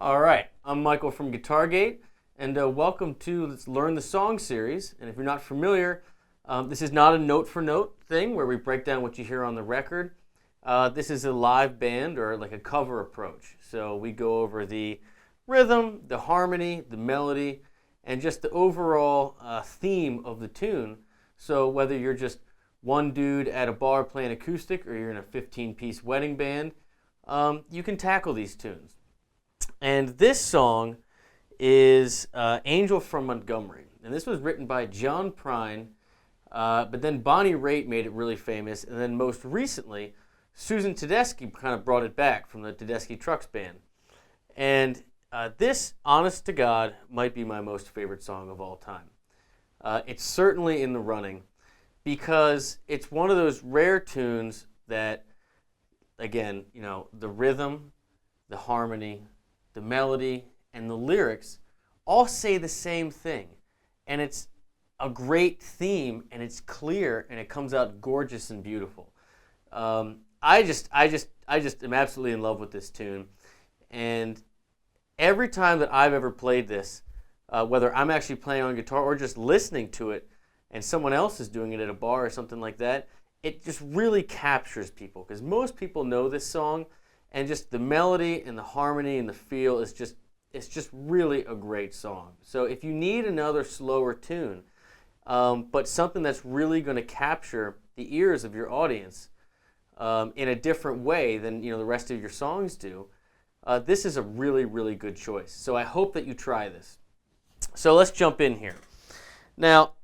All right, I'm Michael from GuitarGate, and welcome to Let's Learn the Song series. And if you're not familiar, this is not a note-for-note thing where we break down what you hear on the record. This is a live band or like a cover approach. So we go over the rhythm, the harmony, the melody, and just the overall theme of the tune. So whether you're just one dude at a bar playing acoustic or you're in a 15-piece wedding band, you can tackle these tunes. And this song is Angel from Montgomery. And this was written by John Prine, but then Bonnie Raitt made it really famous. And then most recently, Susan Tedeschi kind of brought it back from the Tedeschi Trucks Band. And this, honest to God, might be my most favorite song of all time. It's certainly in the running because it's one of those rare tunes that, again, you know, the rhythm, the harmony, the melody, and the lyrics all say the same thing. And it's a great theme, and it's clear, and it comes out gorgeous and beautiful. I just am absolutely in love with this tune. And every time that I've ever played this, whether I'm actually playing on guitar or just listening to it, and someone else is doing it at a bar or something like that, it just really captures people. Because most people know this song, and just the melody and the harmony and the feel is just, it's just really a great song. So if you need another slower tune, but something that's really going to capture the ears of your audience in a different way than the rest of your songs do, this is a really, really good choice. So I hope that you try this. So let's jump in here. Now,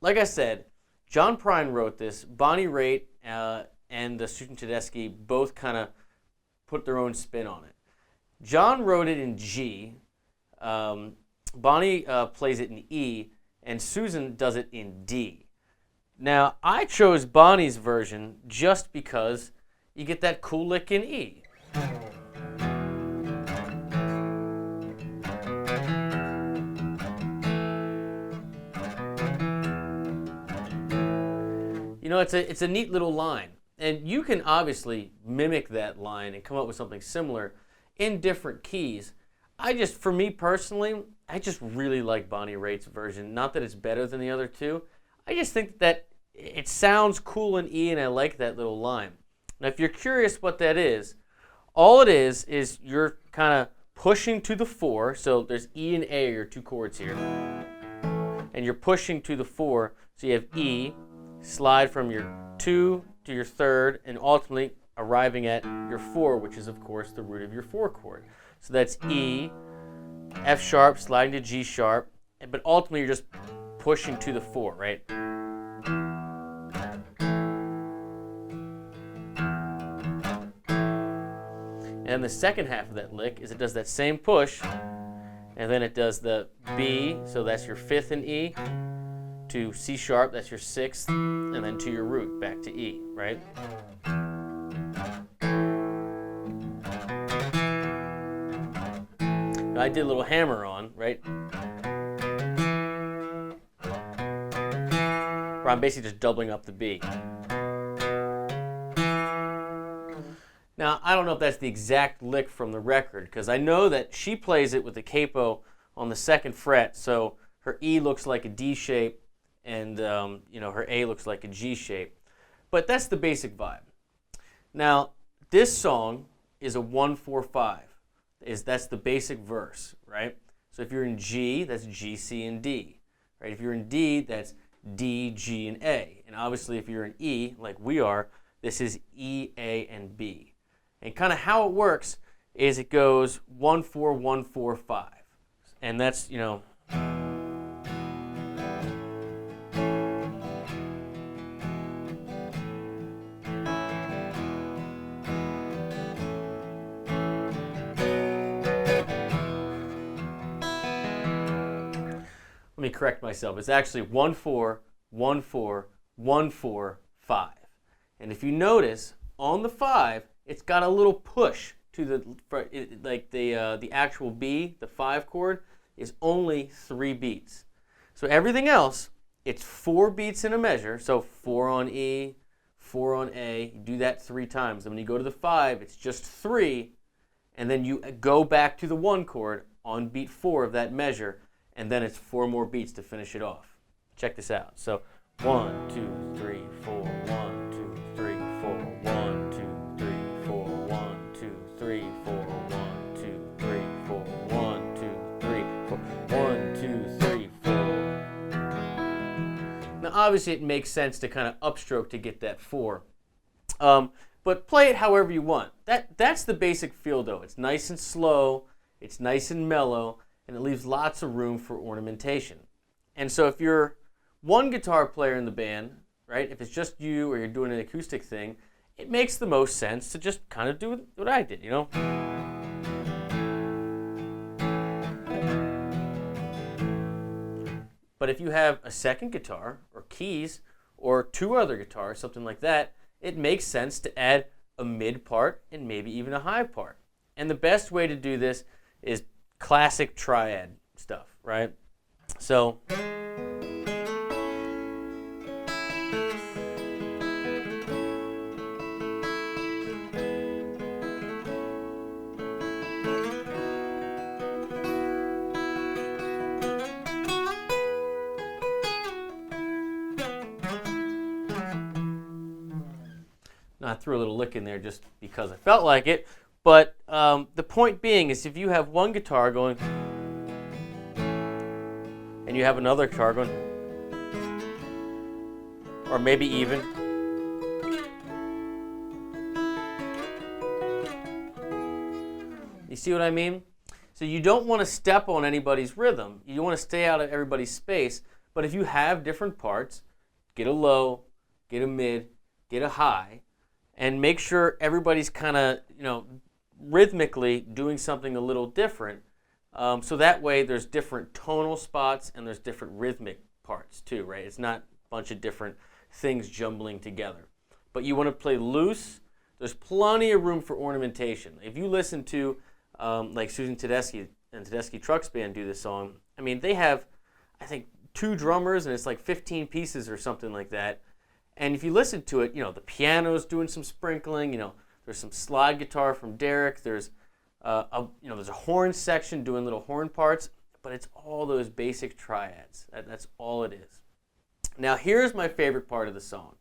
like I said, John Prine wrote this. Bonnie Raitt and Susan Tedeschi both kind of put their own spin on it. John wrote it in G. Bonnie plays it in E, and Susan does it in D. Now, I chose Bonnie's version just because you get that cool lick in E. You know, it's a neat little line. And you can obviously mimic that line and come up with something similar in different keys. For me personally, I just really like Bonnie Raitt's version. Not that it's better than the other two. I just think that it sounds cool in E, and I like that little line. Now, if you're curious what that is, all it is you're kind of pushing to the 4. So there's E and A are your two chords here. And you're pushing to the 4. So you have E, slide from your 2 to your 3rd, and ultimately arriving at your 4, which is, of course, the root of your 4 chord. So that's E, F sharp, sliding to G sharp, but ultimately you're just pushing to the 4, right? And the second half of that lick is it does that same push, and then it does the B, so that's your 5th in E, to C sharp, that's your 6th, and then to your root, back to E, right? Now I did a little hammer on, right? Where I'm basically just doubling up the B. Now, I don't know if that's the exact lick from the record, because I know that she plays it with the capo on the 2nd fret, so her E looks like a D shape, and her A looks like a G shape. But that's the basic vibe. Now, this song is a 1-4-5. That's the basic verse, right? So if you're in G, that's G, C, and D. Right? If you're in D, that's D, G, and A. And obviously if you're in E, like we are, this is E, A, and B. And kind of how it works is it goes 1-4-1-4-5. And that's, let me correct myself. It's actually 1-4-1-4-1-4-5. And if you notice, on the 5, it's got a little push to the actual B, the 5 chord, is only 3 beats. So everything else, it's 4 beats in a measure. So 4 on E, 4 on A. You do that 3 times. And when you go to the 5, it's just 3. and then you go back to the 1 chord on beat 4 of that measure, and then it's 4 more beats to finish it off. Check this out. So 1, 2, 3, 4, 1, 2, 3, 4, 1, 2, 3, 4, 1, 2, 3, 4, 1, 2, 3, 4, 1, 2, 3, 4, 1, 2, 3, 4. Now obviously it makes sense to kind of upstroke to get that 4. But play it however you want. That's the basic feel though. It's nice and slow, it's nice and mellow, and it leaves lots of room for ornamentation. And so if you're one guitar player in the band, right, if it's just you or you're doing an acoustic thing, it makes the most sense to just kind of do what I did, you know? But if you have a second guitar or keys or 2 other guitars, something like that, it makes sense to add a mid part and maybe even a high part. And the best way to do this is classic triad stuff, right? So I threw a little lick in there just because I felt like it, but the point being is if you have one guitar going and you have another guitar going, or maybe even, you see what I mean? So you don't want to step on anybody's rhythm, you want to stay out of everybody's space, but if you have different parts, get a low, get a mid, get a high, and make sure everybody's kind of, rhythmically doing something a little different. So that way there's different tonal spots and there's different rhythmic parts too, right? It's not a bunch of different things jumbling together. But you want to play loose. There's plenty of room for ornamentation. If you listen to like Susan Tedeschi and Tedeschi Trucks Band do this song, I mean, they have, I think, 2 drummers and it's like 15 pieces or something like that. And if you listen to it, the piano's doing some sprinkling, there's some slide guitar from Derek, there's there's a horn section doing little horn parts, but it's all those basic triads. That's all it is. Now here's my favorite part of the song,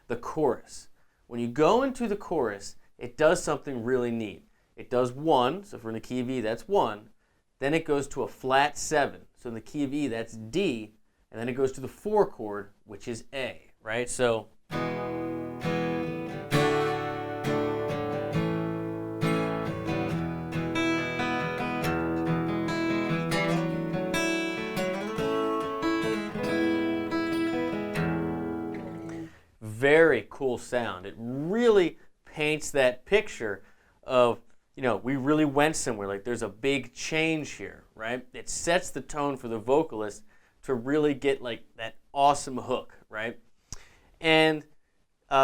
the chorus. When you go into the chorus, it does something really neat. It does 1, so if we're in the key of E, that's 1. Then it goes to a flat 7. So in the key of E, that's D, and then it goes to the 4 chord, which is A. Right? So very cool sound. It really paints that picture of, we really went somewhere. Like there's a big change here, right? It sets the tone for the vocalist to really get like that awesome hook, right? And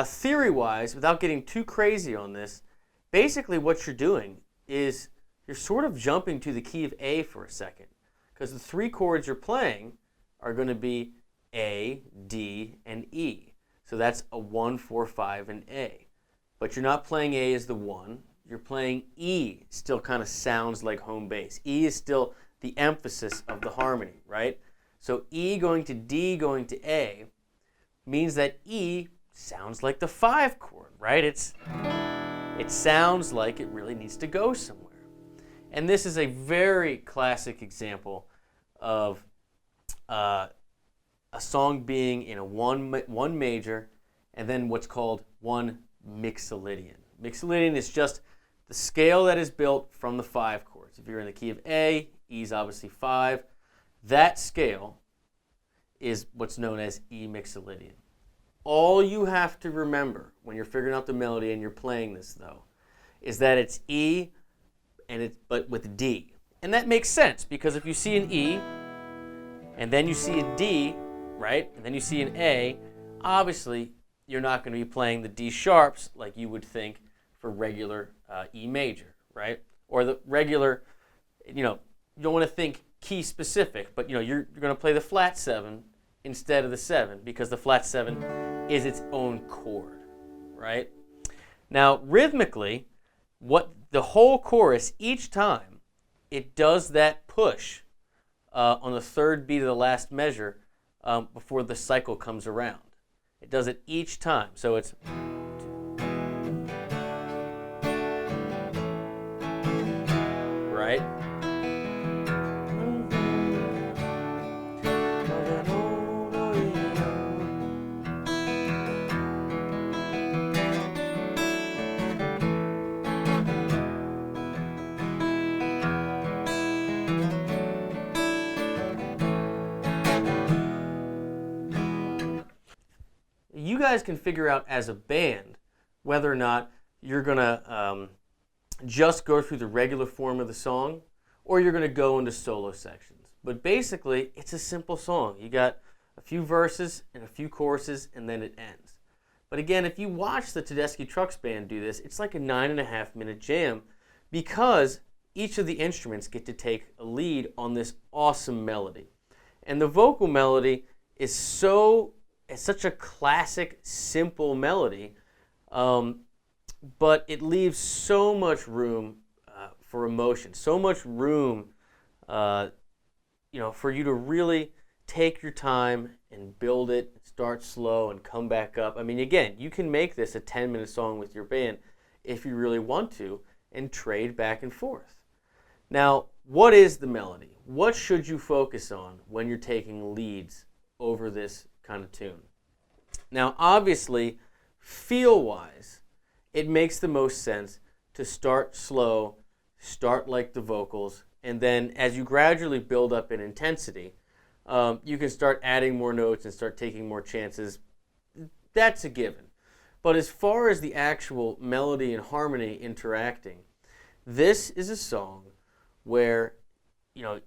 theory-wise, without getting too crazy on this, basically what you're doing is you're sort of jumping to the key of A for a second, because the 3 chords you're playing are going to be A, D, and E. So that's a 1, 4, 5, and A. But you're not playing A as the 1. You're playing E. Still kind of sounds like home bass. E is still the emphasis of the harmony, right? So E going to D going to A means that E sounds like the 5 chord, right? It sounds like it really needs to go somewhere. And this is a very classic example of a song being in a one major and then what's called one mixolydian. Mixolydian is just the scale that is built from the 5 chords. If you're in the key of A, E is obviously 5. That scale is what's known as E mixolydian. All you have to remember when you're figuring out the melody and you're playing this, though, is that it's E, but with D. And that makes sense, because if you see an E, and then you see a D, right, and then you see an A, obviously you're not going to be playing the D sharps like you would think for regular E major, right? Or the regular, you don't want to think key specific, but you're going to play the flat 7 instead of the 7, because the flat 7 is its own chord, right? Now, rhythmically, what the whole chorus, each time, it does that push on the third beat of the last measure before the cycle comes around. It does it each time. So it's right. You guys can figure out as a band whether or not you're going to just go through the regular form of the song or you're going to go into solo sections. But basically, it's a simple song. You got a few verses and a few choruses, and then it ends. But again, if you watch the Tedeschi Trucks Band do this, it's like a 9.5-minute jam because each of the instruments get to take a lead on this awesome melody. And the vocal melody is such a classic, simple melody, but it leaves so much room for emotion, so much room, for you to really take your time and build it, start slow and come back up. I mean, again, you can make this a 10-minute song with your band if you really want to and trade back and forth. Now, what is the melody? What should you focus on when you're taking leads over this kind of tune? Now, obviously, feel-wise, it makes the most sense to start slow, start like the vocals, and then as you gradually build up in intensity, you can start adding more notes and start taking more chances. That's a given. But as far as the actual melody and harmony interacting, this is a song where,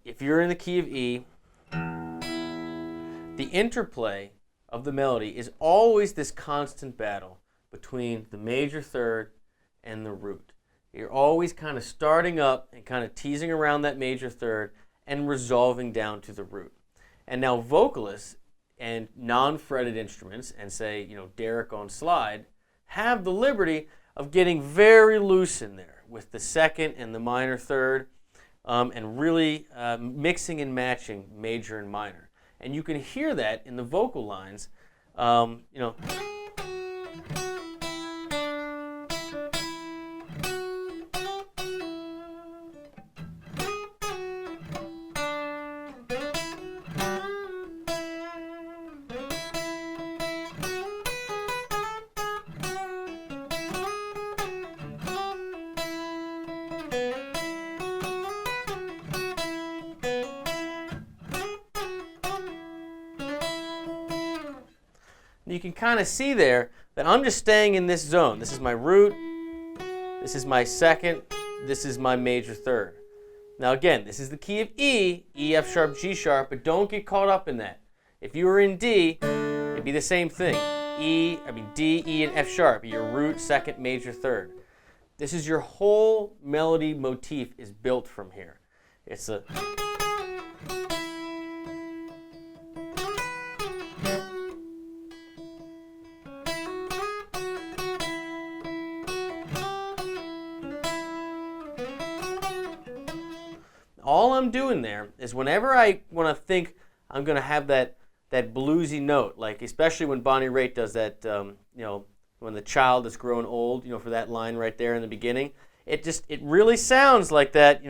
if you're in the key of E, the interplay of the melody is always this constant battle between the major third and the root. You're always kind of starting up and kind of teasing around that major third and resolving down to the root. And now vocalists and non-fretted instruments, and say, Derek on slide, have the liberty of getting very loose in there with the second and the minor third, and really mixing and matching major and minor. And you can hear that in the vocal lines, you can kind of see there that I'm just staying in this zone. This is my root, this is my second, this is my major third. Now again, this is the key of E, E, F sharp, G sharp, but don't get caught up in that. If you were in D, it'd be the same thing. D, E, and F sharp, your root, second, major, third. This is your whole melody motif is built from here. It's a... All I'm doing there is whenever I want to think I'm going to have that bluesy note, like especially when Bonnie Raitt does that, when the child is growing old, for that line right there in the beginning, it really sounds like that,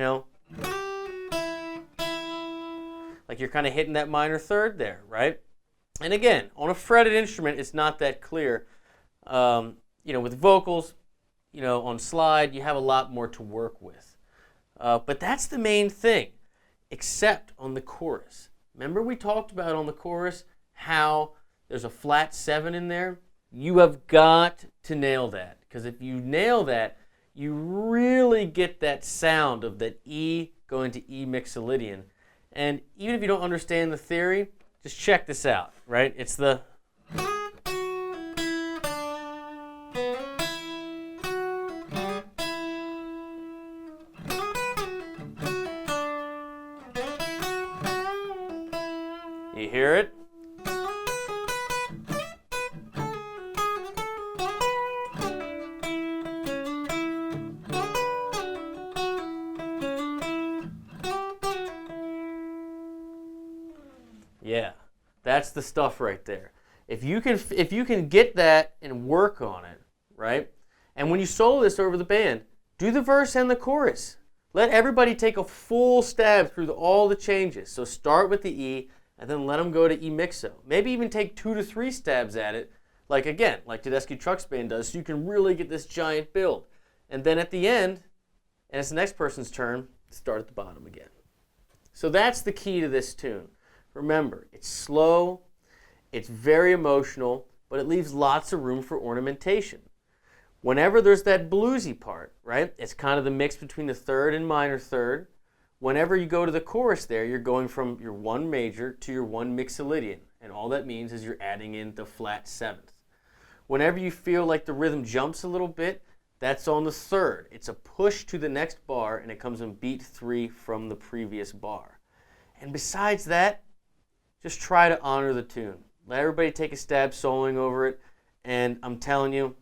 like you're kind of hitting that minor third there, right? And again, on a fretted instrument, it's not that clear. With vocals, on slide, you have a lot more to work with. But that's the main thing, except on the chorus. Remember we talked about on the chorus how there's a flat 7 in there? You have got to nail that, because if you nail that, you really get that sound of that E going to E mixolydian. And even if you don't understand the theory, just check this out, right? It's the... You hear it? That's the stuff right there. If you can get that and work on it, right? And when you solo this over the band, do the verse and the chorus. Let everybody take a full stab through all the changes. So start with the E and then let them go to E mixo. Maybe even take 2 to 3 stabs at it, like Tedeschi Trucks Band does, so you can really get this giant build. And then at the end, and it's the next person's turn, start at the bottom again. So that's the key to this tune. Remember, it's slow, it's very emotional, but it leaves lots of room for ornamentation. Whenever there's that bluesy part, right, it's kind of the mix between the third and minor third. Whenever you go to the chorus there, you're going from your 1 major to your 1 mixolydian, and all that means is you're adding in the flat 7th. Whenever you feel like the rhythm jumps a little bit, that's on the third. It's a push to the next bar, and it comes in beat 3 from the previous bar. And besides that, just try to honor the tune. Let everybody take a stab soloing over it, and I'm telling you,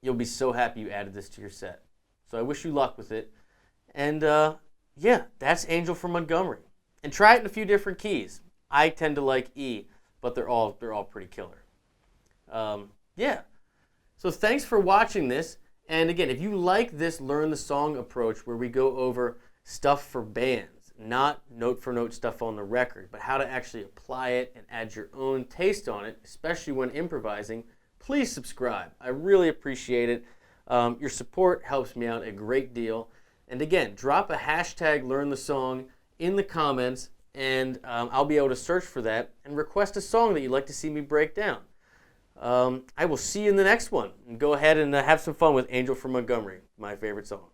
you'll be so happy you added this to your set. So I wish you luck with it. And yeah, that's Angel from Montgomery. And try it in a few different keys. I tend to like E, but they're all pretty killer. Yeah. So thanks for watching this. And again, if you like this Learn the Song approach where we go over stuff for bands, not note-for-note stuff on the record, but how to actually apply it and add your own taste on it, especially when improvising, please subscribe. I really appreciate it. Your support helps me out a great deal. And again, drop a hashtag Learn the Song in the comments, and I'll be able to search for that and request a song that you'd like to see me break down. I will see you in the next one. And go ahead and have some fun with Angel from Montgomery, my favorite song.